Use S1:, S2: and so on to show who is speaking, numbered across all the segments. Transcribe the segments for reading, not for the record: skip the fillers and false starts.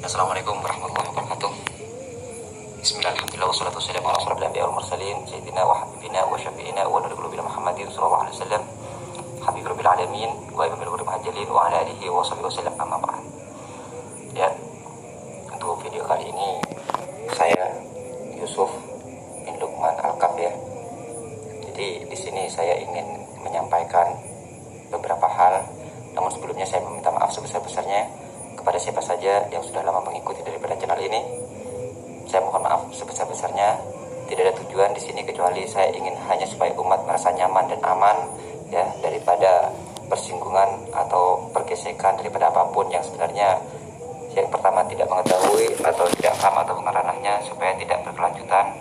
S1: Assalamualaikum warahmatullahi wabarakatuh. Bismillahirrahmanirrahim. Wassalatu wassalamu ala asyrofil anbiya'i wal mursalin sayyidina wa habibina wa syafi'ina wa nurul qulubina Muhammadin sallallahu alaihi wasallam habibur rabbil alamin wa imamul ghurib muhajjalin wa ala alihi wa sahbihi wasallam amma ba'd. Ya, untuk video kali ini saya Yusuf bin Lukman Al-Kaf ya. Jadi di sini saya ingin menyampaikan beberapa hal, namun sebelumnya saya meminta maaf sebesar-besarnya kepada siapa saja yang sudah lama mengikuti daripada channel ini. Saya mohon maaf sebesar-besarnya. Tidak ada tujuan di sini kecuali saya ingin hanya supaya umat merasa nyaman dan aman ya, daripada persinggungan atau pergesekan daripada apapun yang sebenarnya yang pertama tidak mengetahui atau tidak paham atau mengeranahnya, supaya tidak berkelanjutan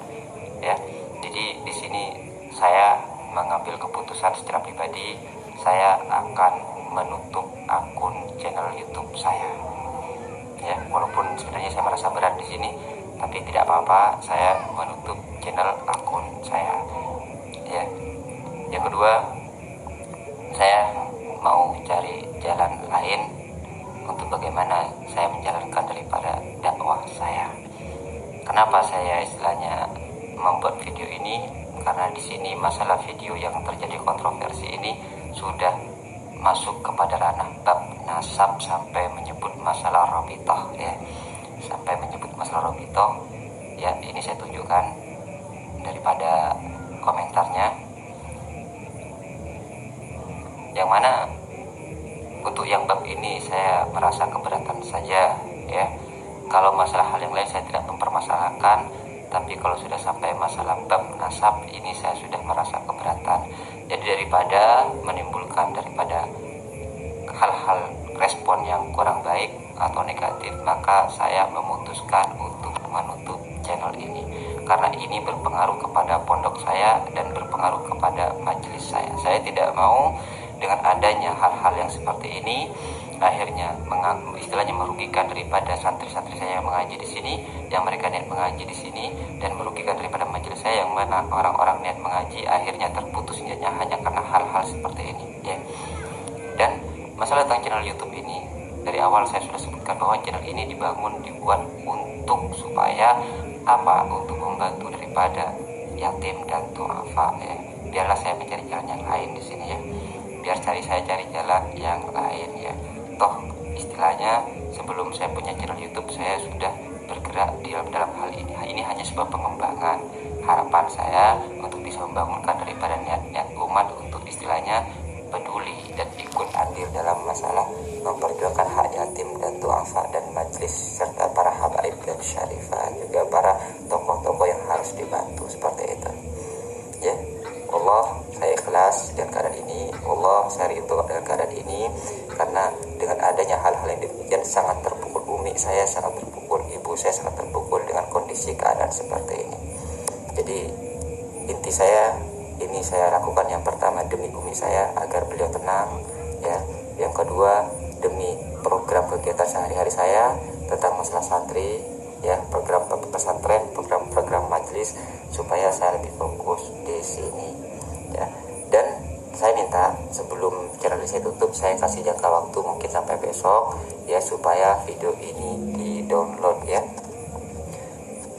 S1: ya. Jadi di sini saya mengambil keputusan secara pribadi, saya akan menutup akun channel YouTube saya. Ya, walaupun sebenarnya saya merasa berat di sini, tapi tidak apa-apa, saya menutup channel akun saya. Ya. Yang kedua, saya mau cari jalan lain untuk bagaimana saya menjalankan daripada dakwah saya. Kenapa saya istilahnya membuat video ini? Karena di sini masalah video yang terjadi kontroversi ini sudah masuk kepada ranah bab nasab sampai menyebut masalah rabithah ya. Sampai menyebut masalah rabithah ya, ini saya tunjukkan daripada komentarnya. Yang mana untuk yang bab ini saya merasa keberatan saja ya. Kalau masalah hal yang lain saya tidak mempermasalahkan, tapi kalau sudah sampai masalah bab nasab ini saya sudah merasa keberatan. Jadi daripada menimbulkan daripada hal-hal respon yang kurang baik atau negatif, maka saya memutuskan untuk menutup channel ini, karena ini berpengaruh kepada pondok saya dan berpengaruh kepada majelis saya. Saya tidak mau dengan adanya hal-hal yang seperti ini akhirnya istilahnya merugikan daripada santri-santri saya yang mengaji di sini, yang mereka niat mengaji di sini, dan merugikan daripada majelis saya yang mana orang-orang niat mengaji akhirnya terputus niatnya hanya karena hal-hal seperti ini ya. Dan masalah tentang channel YouTube ini, dari awal saya sudah sebutkan bahwa channel ini dibuat untuk supaya apa? Untuk membantu daripada yatim dan duafa ya. Biarlah saya mencari jalan yang lain di sini ya. Saya cari jalan yang lain ya. Toh istilahnya sebelum saya punya channel YouTube saya sudah bergerak di dalam hal ini. Ini hanya sebuah pengembangan. Harapan saya untuk bisa membangunkan daripada niat-niat umat untuk istilahnya peduli dan ikut andil dalam masalah memperjuangkan hak yatim dan duafa dan majelis serta para habaib dan syarifah, juga para tokoh-tokoh yang harus dibantu seperti itu ya. Allah, saya ikhlas dengan keadaan ini. Allah, saya ridho dengan keadaan ini, karena dengan adanya hal-hal yang demikian sangat terpukul. Umi saya sangat terpukul, ibu saya sangat terpukul dengan kondisi keadaan seperti ini. Jadi inti saya, ini saya lakukan yang pertama demi umi saya agar beliau tenang ya. Yang kedua demi program kegiatan sehari-hari saya tentang masalah santri ya, program pesantren, program majelis, supaya saya lebih fokus di sini ya. Dan saya minta sebelum channel saya tutup, saya kasih jangka waktu mungkin sampai besok ya, supaya video ini di-download ya.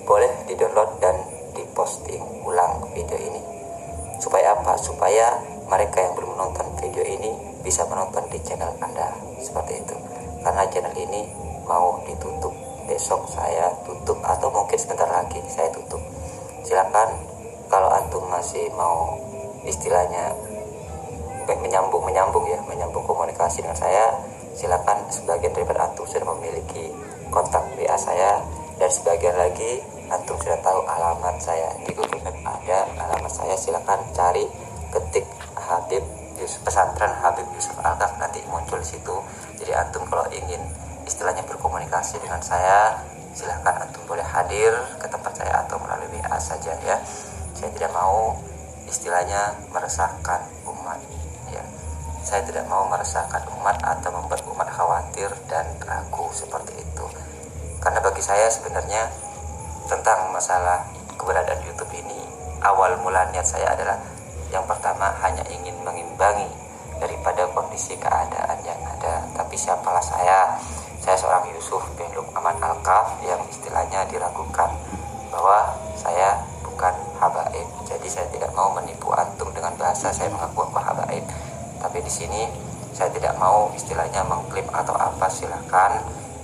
S1: Boleh di-download dan diposting ulang video ini. Supaya apa? Supaya mereka yang belum menonton video ini bisa menonton di channel Anda, seperti itu. Karena channel ini mau ditutup, besok saya tutup atau mungkin sebentar lagi saya tutup. Silakan kalau antum masih mau istilahnya menyambung komunikasi dengan saya, silakan. Sebagian daripada antum sudah memiliki kontak WA saya, dan sebagian lagi antum sudah tahu alamat saya di Google Map, ada alamat saya. Silakan cari, ketik pesantren Habib Yusuf Al-Kaf, nanti muncul di situ. Jadi antum kalau ingin istilahnya berkomunikasi dengan saya, silahkan antum boleh hadir ke tempat saya atau melalui WA saja ya. Saya tidak mau istilahnya meresahkan umat ya. Saya tidak mau meresahkan umat atau membuat umat khawatir dan ragu seperti itu. Karena bagi saya sebenarnya tentang masalah keberadaan YouTube ini, awal mula niat saya adalah yang pertama hanya ingin mengimbangi daripada kondisi keadaan yang ada. Tapi siapalah saya seorang Yusuf bin Lukman Al wakaf yang istilahnya diragukan bahwa saya bukan habaib. Jadi saya tidak mau menipu antum dengan bahasa saya mengaku aku habaib. Tapi di sini saya tidak mau istilahnya mengklaim atau apa, silakan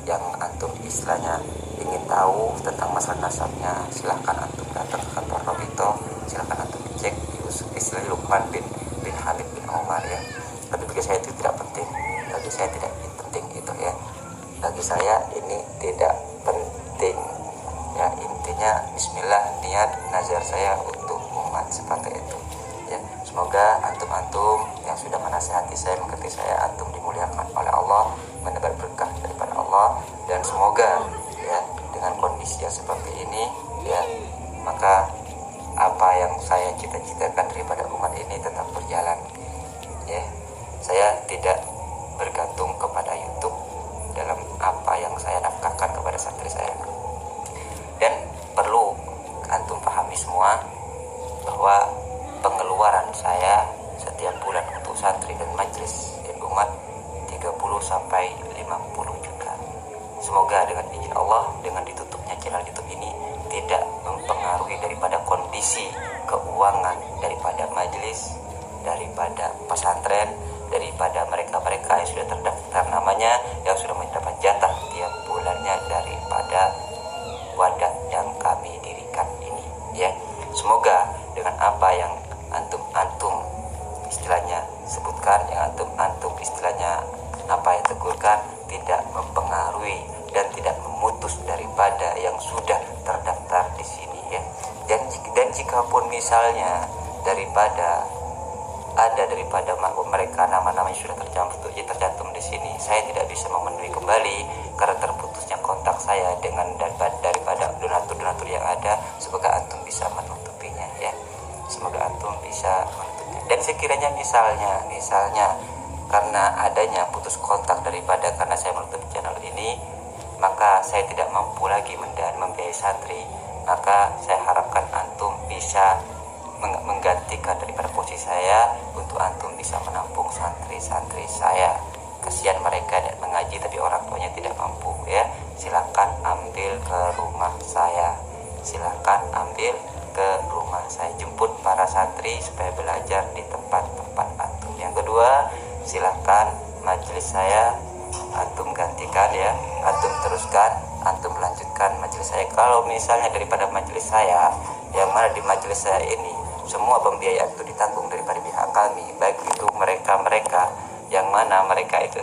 S1: yang antum istilahnya ingin tahu tentang masalah nasabnya, silahkan antum datang ke kantor Robito, silahkan antum cek istilah Lukman bin Hamid bin Umar ya. Tapi bagi saya itu tidak penting, bagi saya tidak penting itu ya, bagi saya ini tidak penting ya. Intinya bismillah, niat nazar saya untuk umat seperti itu ya. Semoga antum-antum yang sudah menasihati saya, mengerti saya, antum dimuliakan oleh Allah, mendapat berkah daripada Allah, dan semoga ya dengan kondisi yang seperti ini ya, maka apa yang saya cita-citakan daripada umat ini tetap berjalan ya. Saya tidak bergantung kepada YouTube dalam apa yang saya nafkahkan kepada santri saya. Dan perlu antum pahami semua bahwa pengeluaran saya setiap bulan untuk santri dan majelis dan umat 30 sampai 50 juta. Semoga dengan izin Allah, dengan ditutupnya channel YouTube ini tidak mempengaruhi daripada kondisi keuangan daripada majelis, daripada pesantren, daripada mereka-mereka yang sudah terdaftar namanya, yang sudah mendapat jatah tiap bulannya daripada wadah yang kami dirikan ini ya. Semoga dengan apa yang antum istilahnya sebutkan, yang antum istilahnya apa yang tegurkan, tidak mempengaruhi dan tidak memutus daripada yang sudah terdaftar di sini ya. Dan jika pun misalnya daripada mereka nama-nama yang sudah tercantum di sini, saya tidak bisa memenuhi kembali karena terputusnya kontak saya dengan daripada donatur-donatur yang ada. Semoga antum bisa menutupinya ya. Semoga antum bisa menutupnya. Dan sekiranya misalnya karena adanya putus kontak daripada karena saya menutup channel ini, maka saya tidak mampu lagi membiayai santri, maka saya harapkan antum bisa menggantikan daripada posisi saya untuk antum bisa menampung santri-santri saya. Kasihan mereka dan mengaji tapi orang tuanya tidak mampu ya. Silakan ambil ke rumah saya, silakan ambil ke rumah saya, jemput para santri supaya belajar di tempat-tempat antum. Yang kedua, silakan majelis saya antum gantikan ya, antum teruskan, antum lanjutkan majelis saya. Kalau misalnya daripada majelis saya, yang mana di majelis saya ini semua pembiayaan itu ditanggung daripada pihak kami, baik itu mereka yang mana mereka itu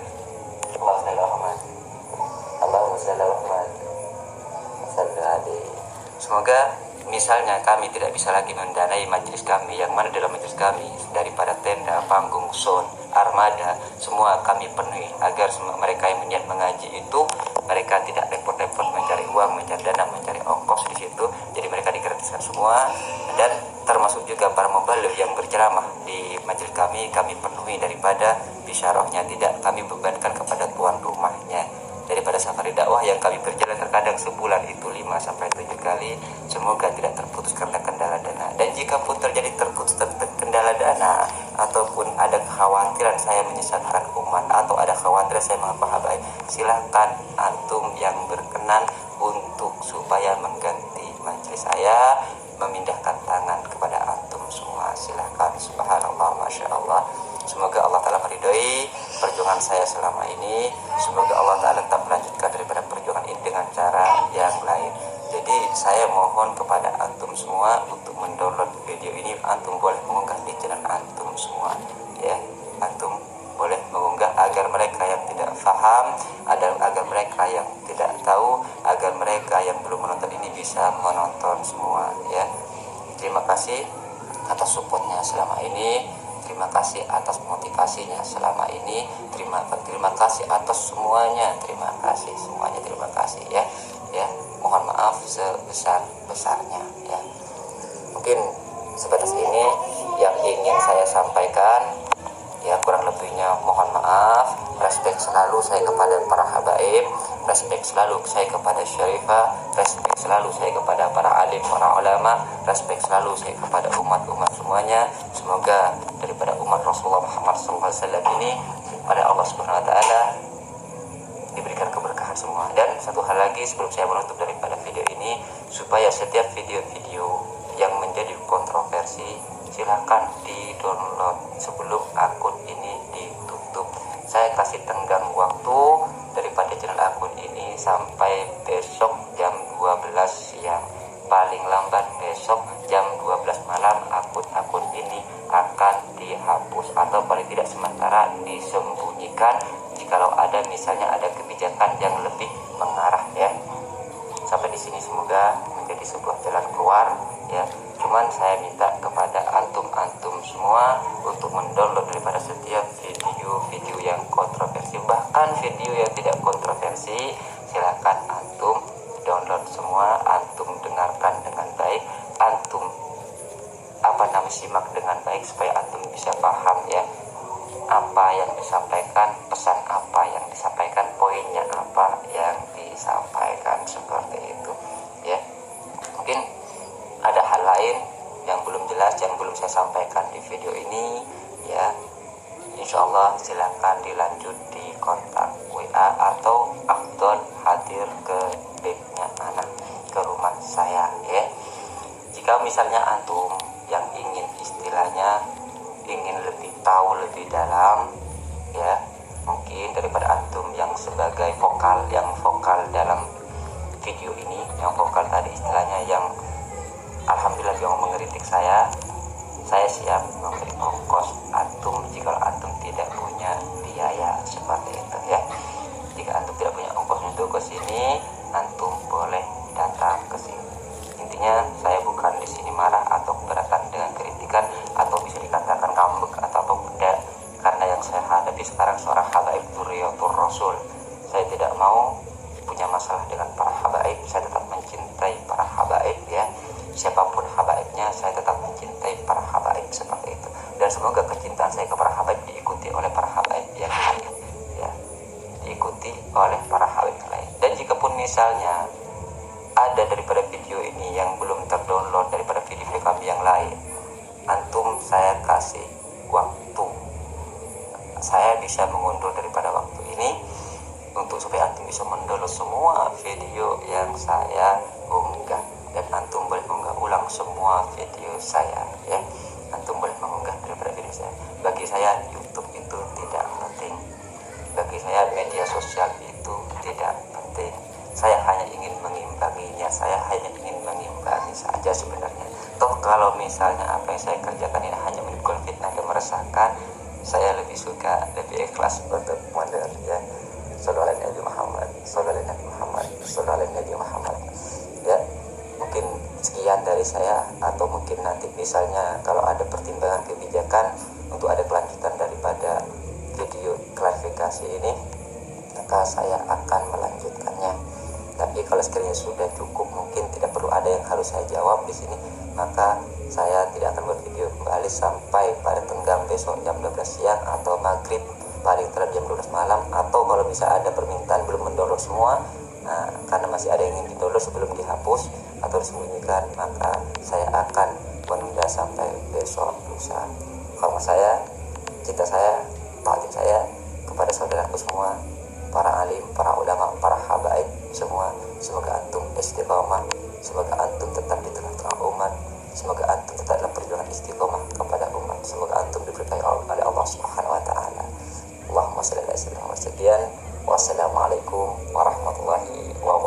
S1: semoga misalnya kami tidak bisa lagi mendanai majelis kami, yang mana dalam majelis kami daripada tenda, panggung, sound, armada, semua kami penuhi agar mereka yang niat mengaji itu mereka tidak repot-repot mencari uang, mencari dana, mencari ongkos di situ. Jadi mereka digratiskan semua, dan termasuk juga para mubaligh yang berceramah di majelis kami penuhi daripada bisyarahnya, tidak kami bebankan kepada tuan rumahnya. Daripada safari dakwah yang kami berjalan terkadang sebulan itu 5 sampai 7 kali, semoga tidak terputus karena kendala dana. Dan jika pun terjadi terputus kendala dana ataupun ada kekhawatiran saya menyesatkan umat atau ada kekhawatiran saya mengaku habaib, silakan antum yang berkenan untuk supaya mengganti majelis saya, memindahkan tangan kepada antum semua, silakan. Subhanallah, masya Allah. Semoga Allah Ta'ala meridhoi perjuangan saya selama ini. Semoga Allah Ta'ala tetap melanjutkan daripada perjuangan ini dengan cara yang lain. Jadi saya mohon kepada antum semua untuk mendownload video ini. Antum boleh mengunggah di channel antum semua ya. Antum boleh mengunggah agar mereka yang tidak paham, agar mereka yang tidak tahu, agar mereka yang belum menonton ini bisa menonton semua ya. Terima kasih atas supportnya selama ini. Terima kasih atas motivasinya selama ini. Terima kasih atas semuanya. Terima kasih semuanya. Terima kasih ya. Ya, mohon maaf sebesar-besarnya ya. Mungkin sebatas ini yang ingin saya sampaikan ya, kurang lebihnya mohon maaf. Respect selalu saya kepada para habaib, respect selalu saya kepada Syarifah, respect selalu saya kepada para alim, para ulama, respect selalu saya kepada umat-umat semuanya. Semoga daripada umat Rasulullah Muhammad SAW ini pada Allah Subhanahu Wa Taala diberikan keberkahan semua. Dan satu hal lagi sebelum saya menutup daripada video ini, supaya setiap video-video yang menjadi kontroversi silahkan di-download sebelum akun ini ditutup. Saya kasih tenggang waktu daripada channel akun ini sampai besok jam 12 siang. Paling lambat besok jam 12 malam akun-akun ini akan dihapus atau paling tidak sementara disembunyikan jikalau ada misalnya ada kebijakan yang lebih mengarah ya. Sampai di sini semoga menjadi sebuah jalan keluar ya. Cuman saya minta kepada antum-antum semua untuk mendownload daripada setiap video-video yang kontroversi, bahkan video yang tidak kontroversi silakan antum download semua, antum dengarkan dengan baik, antum simak dengan baik supaya antum bisa paham ya apa yang disampaikan, pesan apa yang disampaikan, poinnya apa yang disampaikan, seperti itu ya. Mungkin ada hal lain yang belum jelas, yang belum saya sampaikan di video ini ya. Insya Allah silakan dilanjut di kontak WA atau afdol hadir ke banknya anak ke rumah saya ya. Jika misalnya antum yang ingin istilahnya ingin lebih tahu lebih dalam ya, mungkin daripada antum yang sebagai vokal dalam video ini, yang vokal tadi istilahnya yang alhamdulillah yang mengkritik saya siap memberi ongkos antum jika antum tidak punya biaya, seperti itu ya. Jika antum tidak punya ongkos untuk ke sini, antum boleh datang ke sini. Intinya saya bukan di sini marah atau keberatan dengan kritikan atau bisa dikatakan ngambek atau apa tidak, karena yang saya hadapi sekarang seorang habaib dzurriyyatur rasul. Saya tidak mau punya masalah dengan para habaib, saya tetap mencintai para habaib ya. Siapapun habaibnya saya tetap mencintai para habaib, seperti itu. Dan semoga kecintaan saya kepada habaib diikuti oleh para habaib yang lain ya, diikuti oleh para habaib lain. Dan jika pun misalnya ada daripada video ini yang belum terdownload daripada video kami yang lain, antum saya kasih waktu, saya bisa mengundur daripada waktu ini untuk supaya antum bisa mendownload semua video yang saya unggah, dan antum boleh mengunggah ulang semua video saya ya. Antum boleh mengunggah daripada video saya. Bagi saya YouTube itu tidak penting, bagi saya media sosial itu tidak penting. Saya hanya ingin mengimbanginya, saya hanya ingin mengimbangi saja sebenarnya. Toh kalau misalnya apa yang saya kerjakan ini hanya menimbulkan fitnah dan meresahkan, saya lebih suka, lebih ikhlas untuk model ya. Sallallahu alaihi Nabi Muhammad, sallallahu alaihi Nabi Muhammad, sallallahu alaihi Nabi Muhammad ya. Mungkin sekian dari saya, atau mungkin nanti misalnya kalau ada pertimbangan kebijakan untuk ada kelanjutan daripada video klarifikasi ini, maka saya akan melanjutkannya. Tapi kalau sekiranya sudah cukup, mungkin tidak perlu ada yang harus saya jawab di sini, maka saya tidak akan buat video kembali sampai pada tenggang besok jam 12 siang atau maghrib paling telat jam 12 malam, atau kalau bisa ada permintaan belum mendownload semua, karena masih ada yang ingin di-download sebelum dihapus atau disembunyikan, maka saya akan menunda sampai besok lusa. Kalau saya, cinta saya, takdim saya kepada saudaraku semua, para alim, para ulama, para habaib semua, semoga antum istiqomah, semoga antum tetap di tengah-tengah umat, semoga antum tetap dalam perjuangan istiqomah kepada umat, semoga antum diberkahi oleh Allah Subhanahu wa taala. Allahumma shalli ala sayyidina Muhammad. Wassalamualaikum warahmatullahi wabarakatuh.